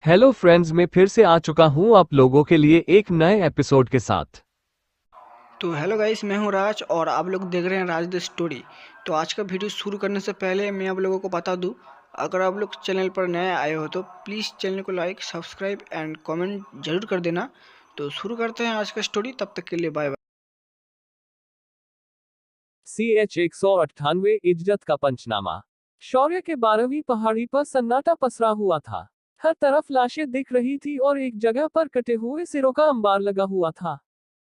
Hello friends, मैं फिर से आ चुका हूं आप लोगों के लिए एक नए एपिसोड के साथ। तो हेलो गाइस, मैं हूं राज और आप लोग देख रहे हैं राज द स्टोरी। तो आज का वीडियो शुरू करने से पहले मैं आप लोगों को बता दूं, अगर आप लोग चैनल पर नए आए हो तो प्लीज़ चैनल को लाइक सब्सक्राइब एंड कमेंट जरूर कर देना। तो शुरू करते हैं आज का स्टोरी, तब तक के लिए बाय बाय। CH 198 इज्जत का पंचनामा। शौर्य के 12वीं पहाड़ी पर सन्नाटा पसरा हुआ था। हर तरफ लाशें दिख रही थी और एक जगह पर कटे हुए सिरों का अंबार लगा हुआ था।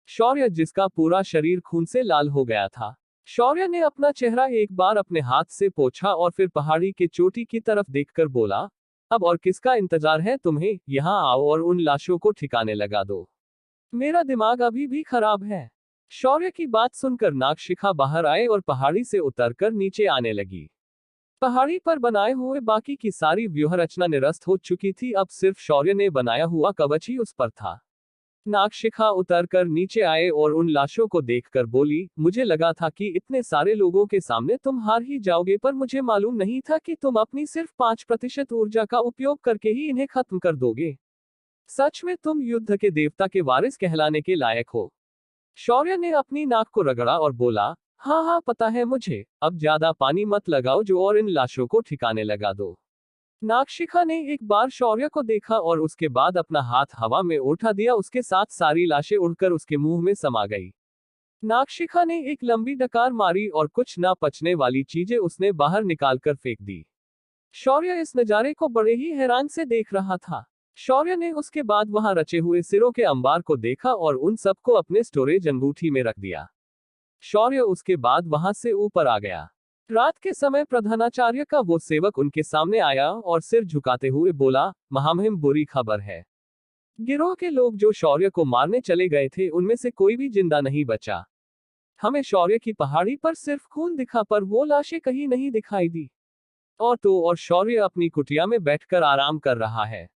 शौर्य, जिसका पूरा शरीर खून से लाल हो गया था। शौर्य ने अपना चेहरा एक बार अपने हाथ से पोंछा और फिर पहाड़ी के चोटी की तरफ देखकर बोला, अब और किसका इंतजार है तुम्हें? यहाँ आओ और उन लाशों को ठिकाने लगा दो। मेरा दिमाग अभी भी खराब है। शौर्य की बात सुनकर नागशिखा बाहर आए और पहाड़ी से उतरकर नीचे आने लगी। पहाड़ी पर बनाए हुए बाकी की सारी व्यूह रचना निरस्त हो चुकी थी, अब सिर्फ शौर्य ने बनाया हुआ कवच ही उस पर था। नागशिखा उतरकर नीचे आए और उन लाशों को देखकर बोली, मुझे लगा था कि इतने सारे लोगों के सामने तुम हार ही जाओगे, पर मुझे मालूम नहीं था कि तुम अपनी सिर्फ 5% ऊर्जा का उपयोग करके ही इन्हें खत्म कर दोगे। सच में तुम युद्ध के देवता के वारिस कहलाने के लायक हो। शौर्य ने अपनी नाक को रगड़ा और बोला, हाँ हाँ पता है मुझे, अब ज्यादा पानी मत लगाओ जो और इन लाशों को ठिकाने लगा दो। नागशिखा ने एक बार शौर्य को देखा और उसके बाद अपना हाथ हवा में उठा दिया, उसके साथ सारी लाशें उड़कर उसके मुंह में समा गई। नागशिखा ने एक लंबी डकार मारी और कुछ ना पचने वाली चीजें उसने बाहर निकालकर फेंक दी। शौर्य इस नजारे को बड़े ही हैरान से देख रहा था। शौर्य ने उसके बाद वहां रचे हुए सिरों के अंबार को देखा और उन सबको अपने स्टोरेज अंगूठी में रख दिया। शौर्य उसके बाद वहां से ऊपर आ गया। रात के समय प्रधानाचार्य का वो सेवक उनके सामने आया और सिर झुकाते हुए बोला, महामहिम बुरी खबर है। गिरोह के लोग जो शौर्य को मारने चले गए थे उनमें से कोई भी जिंदा नहीं बचा। हमें शौर्य की पहाड़ी पर सिर्फ खून दिखा, पर वो लाशें कहीं नहीं दिखाई दी। और शौर्य अपनी कुटिया में बैठकर आराम कर रहा है।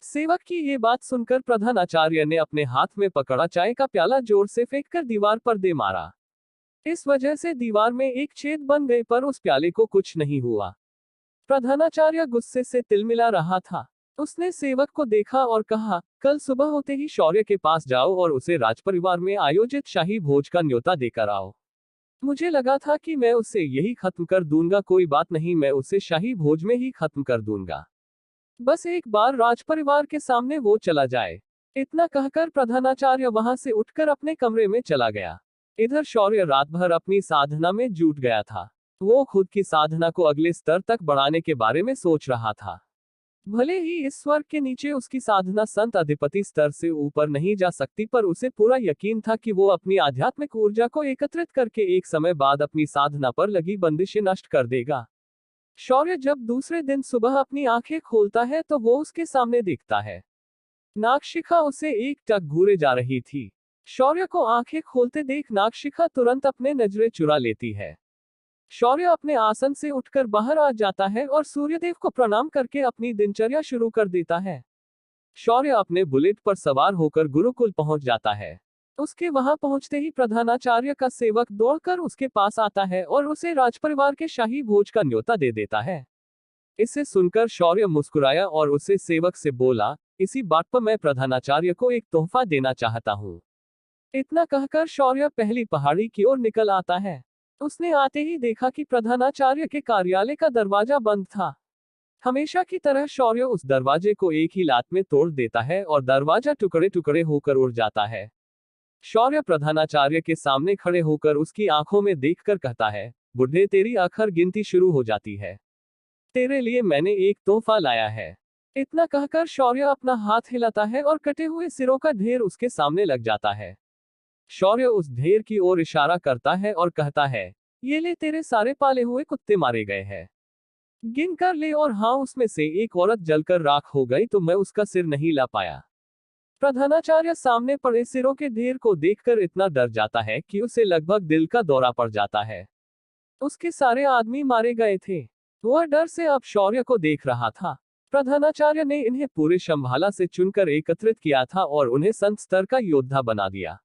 सेवक की ये बात सुनकर प्रधानाचार्य ने अपने हाथ में पकड़ा चाय का प्याला जोर से फेंककर दीवार पर दे मारा। इस वजह से दीवार में एक छेद बन गए, पर उस प्याले को कुछ नहीं हुआ। प्रधानाचार्य गुस्से से तिलमिला रहा था। उसने सेवक को देखा और कहा, कल सुबह होते ही शौर्य के पास जाओ और उसे राजपरिवार में आयोजित शाही भोज का न्योता देकर आओ। मुझे लगा था कि मैं उसे यही खत्म कर दूंगा, कोई बात नहीं, मैं उसे शाही भोज में ही खत्म कर दूंगा। बस एक बार राजपरिवार के सामने वो चला जाए। इतना कहकर प्रधानाचार्य वहां से उठकर अपने कमरे में चला गया। इधर शौर्य रात भर अपनी साधना में जुट गया था। वो खुद की साधना को अगले स्तर तक बढ़ाने के बारे में सोच रहा था। भले ही इस स्वर्ग के नीचे उसकी साधना संत अधिपति स्तर से ऊपर नहीं जा सकती, पर उसे पूरा यकीन था कि वो अपनी आध्यात्मिक ऊर्जा को एकत्रित करके एक समय बाद अपनी साधना पर लगी बंदिशें नष्ट कर देगा। शौर्य जब दूसरे दिन सुबह अपनी आंखें खोलता है तो वो उसके सामने दिखता है। नागशिखा उसे एक टक घूरे जा रही थी। शौर्य को आंखें खोलते देख नागशिखा तुरंत अपने नजरें चुरा लेती है। शौर्य अपने आसन से उठकर बाहर आ जाता है और सूर्यदेव को प्रणाम करके अपनी दिनचर्या शुरू कर देता है। शौर्य अपने बुलेट पर सवार होकर गुरुकुल पहुंच जाता है। उसके वहां पहुंचते ही प्रधानाचार्य का सेवक दौड़कर उसके पास आता है और उसे राजपरिवार के शाही भोज का न्योता दे देता है। इसे सुनकर शौर्य मुस्कुराया और उसे सेवक से बोला, इसी बात पर मैं प्रधानाचार्य को एक तोहफा देना चाहता हूँ। इतना कहकर शौर्य पहली पहाड़ी की ओर निकल आता है। उसने आते ही देखा कि प्रधानाचार्य के कार्यालय का दरवाजा बंद था। हमेशा की तरह शौर्य उस दरवाजे को एक ही लात में तोड़ देता है और दरवाजा टुकड़े टुकड़े होकर उड़ जाता है। शौर्य प्रधानाचार्य के सामने खड़े होकर उसकी आंखों में देखकर कहता है, बुढ़े तेरी आखिर गिनती शुरू हो जाती है। तेरे लिए मैंने एक तोहफा लाया है। इतना कहकर शौर्य अपना हाथ हिलाता है और कटे हुए सिरों का ढेर उसके सामने लग जाता है। शौर्य उस ढेर की ओर इशारा करता है और कहता है, ये ले, तेरे सारे पाले हुए कुत्ते मारे गए हैं। गिन कर ले, और हाँ, उसमें से एक औरत जलकर राख हो गई तो मैं उसका सिर नहीं ला पाया। प्रधानाचार्य सामने पड़े सिरों के ढेर को देखकर इतना डर जाता है कि उसे लगभग दिल का दौरा पड़ जाता है। उसके सारे आदमी मारे गए थे। वह डर से अब शौर्य को देख रहा था। प्रधानाचार्य ने इन्हें पूरे शंभाला से चुनकर एकत्रित किया था और उन्हें संत स्तर का योद्धा बना दिया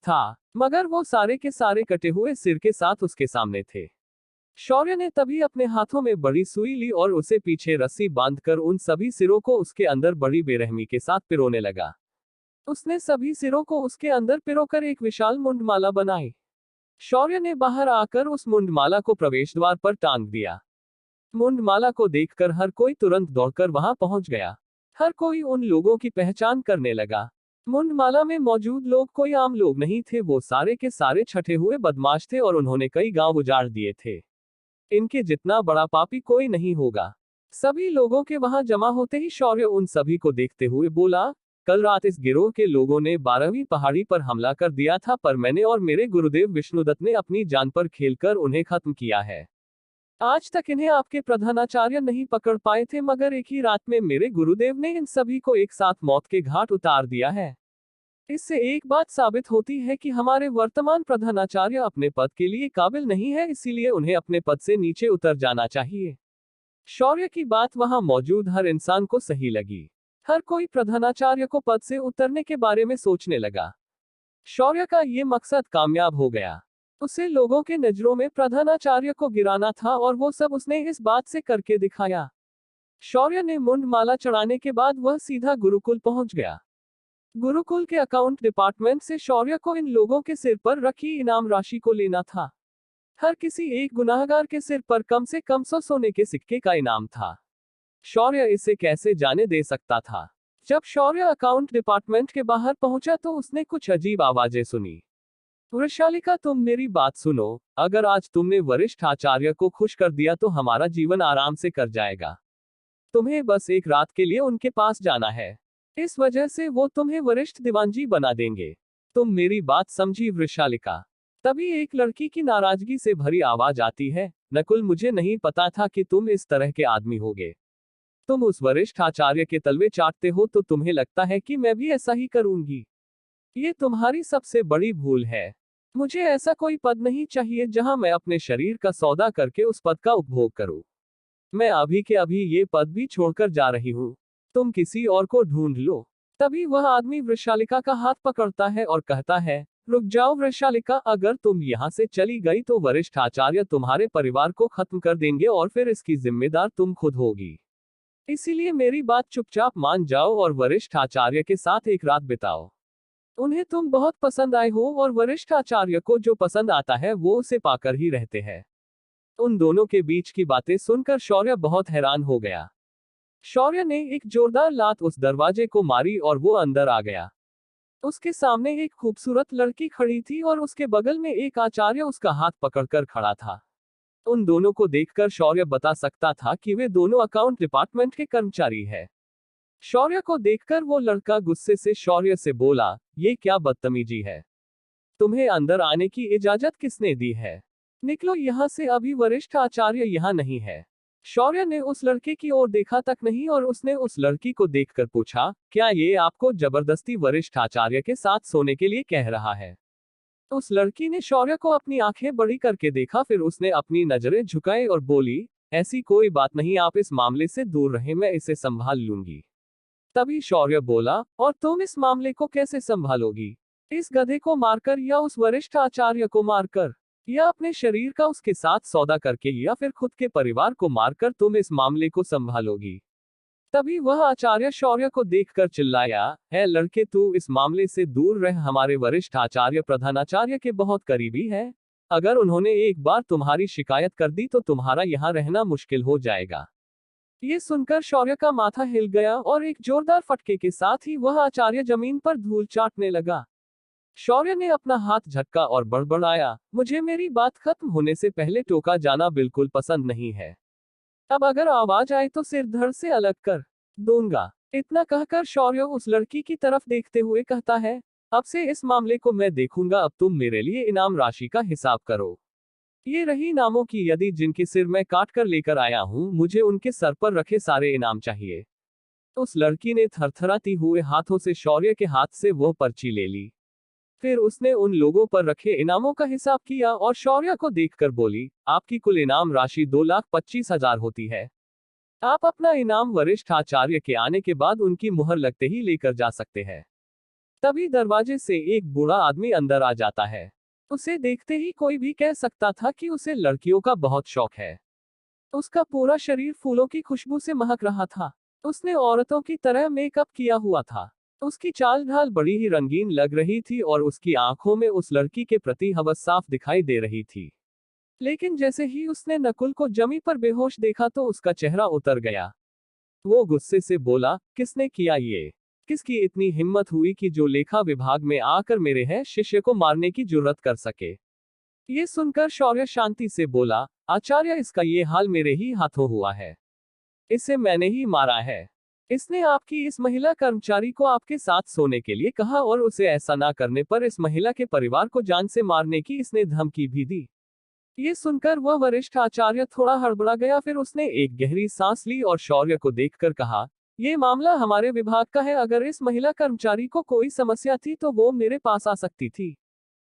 था, मगर वो सारे के सारे कटे हुए सिर के साथ उसके सामने थे। शौर्य ने तभी अपने हाथों में बड़ी सुई ली और उसे पीछे रस्सी बांधकर उन सभी सिरों को उसके अंदर बड़ी बेरहमी के साथ पिरोने लगा। उसने सभी सिरों को उसके अंदर पिरोकर एक विशाल मुंडमाला बनाई। शौर्य ने बाहर आकर उस मुंडमाला को प्रवेश द्वार पर टांग दिया। मुंडमाला को देखकर हर कोई तुरंत दौड़कर वहां पहुंच गया। हर कोई उन लोगों की पहचान करने लगा। मुंडमाला में मौजूद लोग कोई आम लोग नहीं थे, वो सारे के सारे छठे हुए बदमाश थे और उन्होंने कई गांव उजाड़ दिए थे। इनके जितना बड़ा पापी कोई नहीं होगा। सभी लोगों के वहां जमा होते ही शौर्य उन सभी को देखते हुए बोला, कल रात इस गिरोह के लोगों ने 12वीं पहाड़ी पर हमला कर दिया था, पर मैंने और मेरे गुरुदेव विष्णुदत्त ने अपनी जान पर खेलकर उन्हें खत्म किया है। आज तक इन्हें आपके प्रधानाचार्य नहीं पकड़ पाए थे, मगर एक ही रात में मेरे गुरुदेव ने इन सभी को एक साथ मौत के घाट उतार दिया है। इससे एक बात साबित होती है कि हमारे वर्तमान प्रधानाचार्य अपने पद के लिए काबिल नहीं है, इसीलिए उन्हें अपने पद से नीचे उतर जाना चाहिए। शौर्य की बात वहां मौजूद हर इंसान को सही लगी। हर कोई प्रधानाचार्य को पद से उतरने के बारे में सोचने लगा। शौर्य का ये मकसद कामयाब हो गया। उसे लोगों के नजरों में प्रधानाचार्य को गिराना था और वो सब उसने इस बात से करके दिखाया। शौर्य ने मुंडमाला चढ़ाने के बाद वह सीधा गुरुकुल पहुंच गया। गुरुकुल के अकाउंट डिपार्टमेंट से शौर्य को इन लोगों के सिर पर रखी इनाम राशि को लेना था। हर किसी एक गुनाहगार के सिर पर कम से कम 100 सोने के सिक्के का इनाम था। शौर्य इसे कैसे जाने दे सकता था। जब शौर्य अकाउंट डिपार्टमेंट के बाहर पहुंचा तो उसने कुछ अजीब आवाजें सुनी। वृषालिका, तुम मेरी बात सुनो, अगर आज तुमने वरिष्ठ आचार्य को खुश कर दिया तो हमारा जीवन आराम से कर जाएगा। तुम्हें बस एक रात के लिए उनके पास जाना है, इस वजह से वो तुम्हें वरिष्ठ दीवानजी बना देंगे। तुम मेरी बात समझी वृषालिका? तभी एक लड़की की नाराजगी से भरी आवाज आती है, नकुल, मुझे नहीं पता था कि तुम इस तरह के आदमी होगे। तुम उस वरिष्ठ आचार्य के तलवे चाटते हो तो तुम्हें लगता है कि मैं भी ऐसा ही करूंगी। ये तुम्हारी सबसे बड़ी भूल है। मुझे ऐसा कोई पद नहीं चाहिए जहां मैं अपने शरीर का सौदा करके उस पद का उपभोग करूं। मैं अभी के अभी ये पद भी छोड़कर जा रही हूं। तुम किसी और को ढूंढ लो। तभी वह आदमी वृषालिका का हाथ पकड़ता है और कहता है, रुक जाओ वृषालिका, अगर तुम यहाँ से चली गई तो वरिष्ठ आचार्य तुम्हारे परिवार को खत्म कर देंगे और फिर इसकी जिम्मेदार तुम खुद होगी। इसीलिए मेरी बात चुपचाप मान जाओ और वरिष्ठ आचार्य के साथ एक रात बिताओ। उन्हें तुम बहुत पसंद आए हो और वरिष्ठ आचार्य को जो पसंद आता है वो उसे पाकर ही रहते हैं। उन दोनों के बीच की बातें सुनकर शौर्य बहुत हैरान हो गया। शौर्य ने एक जोरदार लात उस दरवाजे को मारी और वो अंदर आ गया। उसके सामने एक खूबसूरत लड़की खड़ी थी और उसके बगल में एक आचार्य उसका हाथ पकड़कर खड़ा था। उन दोनों को देखकर शौर्य बता सकता था कि वे दोनों अकाउंट डिपार्टमेंट के कर्मचारी हैं। शौर्य को देखकर वो लड़का गुस्से से शौर्य से बोला, ये क्या बदतमीजी है? तुम्हें अंदर आने की इजाजत किसने दी है? निकलो यहाँ से, अभी वरिष्ठ आचार्य यहाँ नहीं है। शौर्य ने उस लड़के की ओर देखा तक नहीं और उसने उस लड़की को देखकर पूछा, क्या ये आपको जबरदस्ती वरिष्ठ आचार्य के साथ सोने के लिए कह रहा है? उस लड़की ने शौर्य को अपनी आंखें बड़ी करके देखा, फिर उसने अपनी नजरें झुकाई और बोली, ऐसी कोई बात नहीं, आप इस मामले से दूर रहें, मैं इसे संभाल लूंगी। तभी शौर्य बोला, और तुम इस मामले को कैसे संभालोगी? इस गधे को मारकर या उस वरिष्ठ आचार्य को मारकर, या अपने शरीर का उसके साथ सौदा करके, या फिर खुद के परिवार को मारकर तुम इस मामले को संभालोगी? तभी वह आचार्य शौर्य को देखकर चिल्लाया, है लड़के, तू इस मामले से दूर रह, हमारे वरिष्ठ आचार्य प्रधानाचार्य के बहुत करीबी है। अगर उन्होंने एक बार तुम्हारी शिकायत कर दी तो तुम्हारा यहाँ रहना मुश्किल हो जाएगा। ये सुनकर शौर्य का माथा हिल गया और एक जोरदार फटके के साथ ही वह आचार्य जमीन पर धूल चाटने लगा। शौर्य ने अपना हाथ झटका और बड़बड़ाया, मुझे मेरी बात खत्म होने से पहले टोका जाना बिल्कुल पसंद नहीं है। अब अगर आवाज आए तो सिर धड़ से अलग कर दूंगा। इतना कहकर शौर्य उस लड़की की तरफ देखते हुए कहता है, अब से इस मामले को मैं देखूंगा, अब तुम मेरे लिए इनाम राशि का हिसाब करो। ये रही इनामों की यदि जिनके सिर मैं काट कर लेकर आया हूं, मुझे उनके सर पर रखे सारे इनाम चाहिए। उस लड़की ने थरथराती हुए हाथों से शौर्य के हाथ से वो पर्ची ले ली। फिर उसने उन लोगों पर रखे इनामों का हिसाब किया और शौर्य को देखकर बोली, आपकी कुल इनाम राशि 2,25,000 होती है। आप अपना इनाम वरिष्ठ आचार्य के आने के बाद उनकी मुहर लगते ही लेकर जा सकते हैं। तभी दरवाजे से एक बूढ़ा आदमी अंदर आ जाता है। उसे देखते ही कोई भी कह सकता था कि उसे लड़कियों का बहुत शौक है। उसका पूरा शरीर फूलों की खुशबू से महक रहा था। उसने औरतों की तरह मेकअप किया हुआ था। उसकी चाल ढाल बड़ी ही रंगीन लग रही थी और उसकी आंखों में उस लड़की के प्रति हवस साफ दिखाई दे रही थी। लेकिन जैसे ही उसने नकुल को जमी पर बेहोश देखा तो उसका चेहरा उतर गया। वो गुस्से से बोला, किसने किया ये? किसकी इतनी हिम्मत हुई कि जो लेखा विभाग में आकर मेरे है शिष्य को मारने की जुर्रत कर सके? ये सुनकर शौर्य शांति से बोला, आचार्य, इसका ये हाल मेरे ही हाथों हुआ है। इसे मैंने ही मारा है। इसने आपकी इस महिला कर्मचारी को आपके साथ सोने के लिए कहा और उसे ऐसा ना करने पर इस महिला के परिवार को जान से मारने की इसने धमकी भी दी। ये सुनकर वह वरिष्ठ आचार्य थोड़ा हड़बड़ा गया। फिर उसने एक गहरी सांस ली और शौर्य को देखकर कहा, ये मामला हमारे विभाग का है। अगर इस महिला कर्मचारी को कोई समस्या थी तो वो मेरे पास आ सकती थी।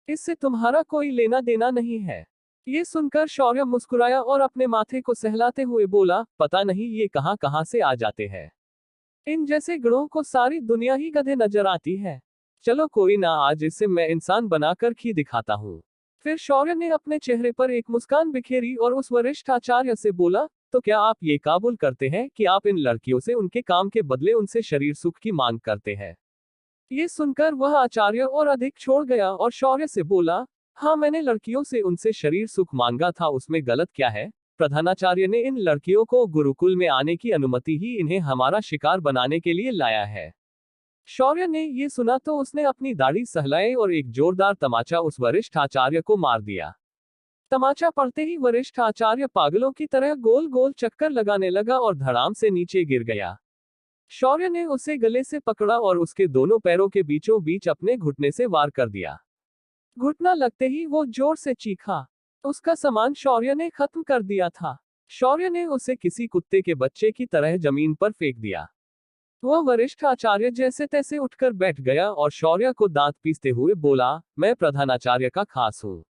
इससे तुम्हारा कोई लेना देना नहीं है। ये सुनकर शौर्य मुस्कुराया और अपने माथे को सहलाते हुए बोला, पता नहीं ये कहां कहां से आ जाते हैं। इन जैसे गणों को सारी दुनिया ही गधे नजर आती है। चलो कोई ना, आज इससे मैं इंसान बनाकर ही दिखाता हूँ। फिर शौर्य ने अपने चेहरे पर एक मुस्कान बिखेरी और उस वरिष्ठ आचार्य से बोला, तो क्या आप ये काबुल करते हैं कि आप इन लड़कियों से उनके काम के बदले उनसे शरीर सुख की मांग करते हैं? ये सुनकर वह आचार्य और अधिक छोड़ गया और शौर्य से बोला, हाँ, मैंने लड़कियों से उनसे शरीर सुख मांगा था, उसमें गलत क्या है? प्रधानाचार्य ने इन लड़कियों को गुरुकुल में आने की अनुमति ही इन्हें हमारा शिकार बनाने के लिए लाया है। शौर्य ने ये सुना तो उसने अपनी दाढ़ी सहलाई और एक जोरदार तमाचा उस वरिष्ठ आचार्य को मार दिया। तमाचा पड़ते ही वरिष्ठ आचार्य पागलों की तरह गोल गोल चक्कर लगाने लगा और धड़ाम से नीचे गिर गया। शौर्य ने उसे गले से पकड़ा और उसके दोनों पैरों के बीचों बीच अपने घुटने से वार कर दिया। घुटना लगते ही वो जोर से चीखा। उसका सामान शौर्य ने खत्म कर दिया था। शौर्य ने उसे किसी कुत्ते के बच्चे की तरह जमीन पर फेंक दिया। वह वरिष्ठ आचार्य जैसे तैसे उठकर बैठ गया और शौर्य को दांत पीसते हुए बोला, मैं प्रधानाचार्य का खास हूं।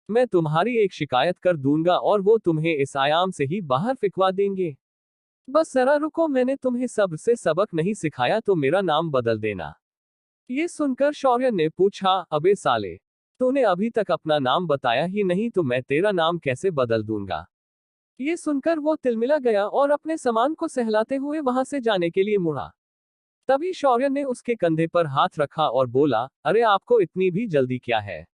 मैं तुम्हारी एक शिकायत कर दूंगा और वो तुम्हें इस आयाम से ही बाहर फिकवा देंगे। बस जरा रुको, मैंने तुम्हें सब्र से सबक नहीं सिखाया तो मेरा नाम बदल देना। ये सुनकर शौर्य ने पूछा, अबे साले, तूने अभी तक अपना नाम बताया ही नहीं तो मैं तेरा नाम कैसे बदल दूंगा? ये सुनकर वो तिलमिला गया और अपने सामान को सहलाते हुए वहां से जाने के लिए मुड़ा। तभी शौर्य ने उसके कंधे पर हाथ रखा और बोला, अरे आपको इतनी भी जल्दी क्या है?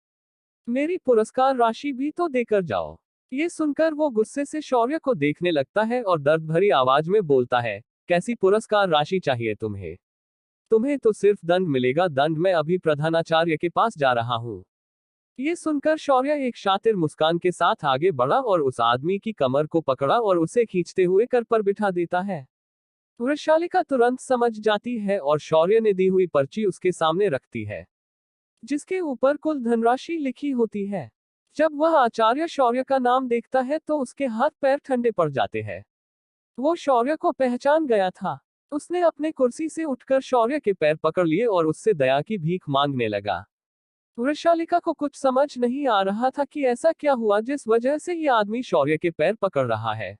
मेरी पुरस्कार राशि भी तो देकर जाओ। ये सुनकर वो गुस्से से शौर्य को देखने लगता है और दर्द भरी आवाज में बोलता है, कैसी पुरस्कार राशि चाहिए तुम्हें? तुम्हें तो सिर्फ दंड मिलेगा, दंड। मैं अभी प्रधानाचार्य के पास जा रहा हूँ। ये सुनकर शौर्य एक शातिर मुस्कान के साथ आगे बढ़ा और उस आदमी की कमर को पकड़ा और उसे खींचते हुए कर पर बिठा देता है। वृषालिका तुरंत समझ जाती है और शौर्य ने दी हुई पर्ची उसके सामने रखती है, जिसके ऊपर कुल धनराशि लिखी होती है। जब वह आचार्य शौर्य का नाम देखता है तो उसके हाथ पैर ठंडे पड़ जाते हैं। वो शौर्य को पहचान गया था। उसने अपने कुर्सी से उठकर शौर्य के पैर पकड़ लिए और उससे दया की भीख मांगने लगा। वृषालिका को कुछ समझ नहीं आ रहा था कि ऐसा क्या हुआ जिस वजह से ये आदमी शौर्य के पैर पकड़ रहा है।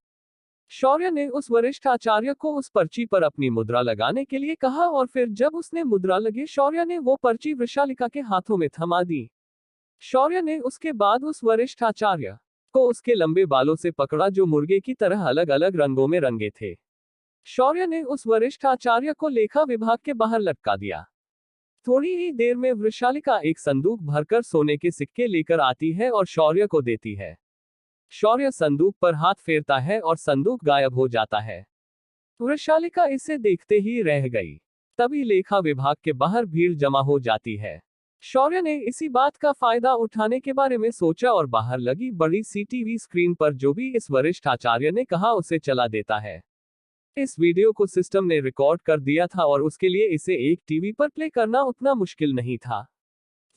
शौर्य ने उस वरिष्ठ आचार्य को उस पर्ची पर अपनी मुद्रा लगाने के लिए कहा और फिर जब उसने मुद्रा लगी शौर्य ने वो पर्ची वृषालिका के हाथों में थमा दी। शौर्य ने उसके बाद उस वरिष्ठ आचार्य को उसके लंबे बालों से पकड़ा जो मुर्गे की तरह अलग अलग रंगों में रंगे थे। शौर्य ने उस वरिष्ठ आचार्य को लेखा विभाग के बाहर लटका दिया। थोड़ी ही देर में वृषालिका एक संदूक भरकर सोने के सिक्के लेकर आती है और शौर्य को देती है। शौर्य संदूक पर हाथ फेरता है और संदूक गायब हो जाता है। वृषालिका इसे देखते ही रह गई। तभी लेखा विभाग के बाहर भीड़ जमा हो जाती है। शौर्य ने इसी बात का फायदा उठाने के बारे में सोचा और बाहर लगी बड़ी सी टीवी स्क्रीन पर जो भी इस वरिष्ठ आचार्य ने कहा उसे चला देता है। इस वीडियो को सिस्टम ने रिकॉर्ड कर दिया था और उसके लिए इसे एक टीवी पर प्ले करना उतना मुश्किल नहीं था।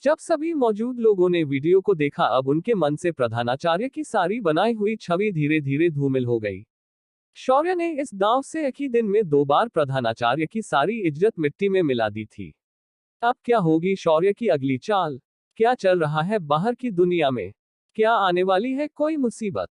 जब सभी मौजूद लोगों ने वीडियो को देखा अब उनके मन से प्रधानाचार्य की सारी बनाई हुई छवि धीरे धीरे धूमिल हो गई। शौर्य ने इस दांव से एक ही दिन में 2 बार प्रधानाचार्य की सारी इज्जत मिट्टी में मिला दी थी। अब क्या होगी शौर्य की अगली चाल? क्या चल रहा है बाहर की दुनिया में? क्या आने वाली है कोई मुसीबत?